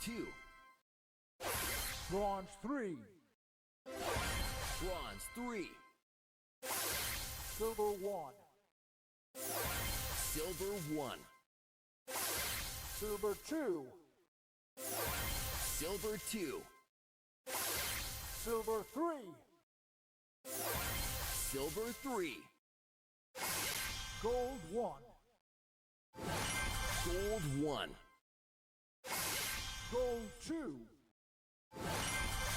2. Bronze 3. Bronze 3. Silver 1. Silver 1. Silver 2. Silver 2. Silver 3. Silver 3. Gold 1. Gold 1. Gold 2.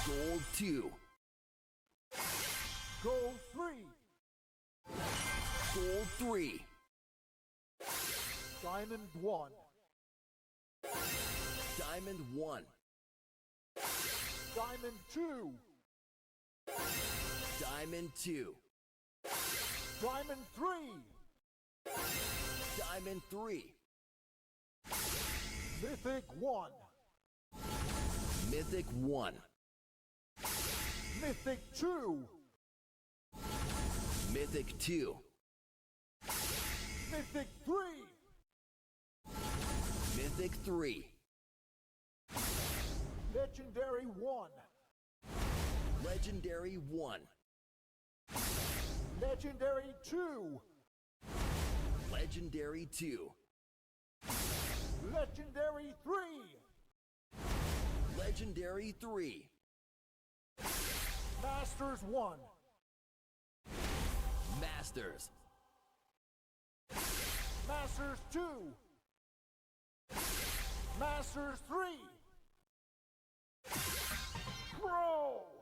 Gold 2. Gold 3. Gold 3. Diamond 1. Diamond 1. Diamond 2. Diamond 2. Diamond 3. Diamond 3. Mythic 1. Mythic 1. Mythic 2. Mythic 2. Mythic 3. Mythic 3. Legendary 1. Legendary 1. Legendary 2. Legendary 2. Legendary 3. Legendary 3. Masters 1. Masters. Masters 2. Masters 3. Pro.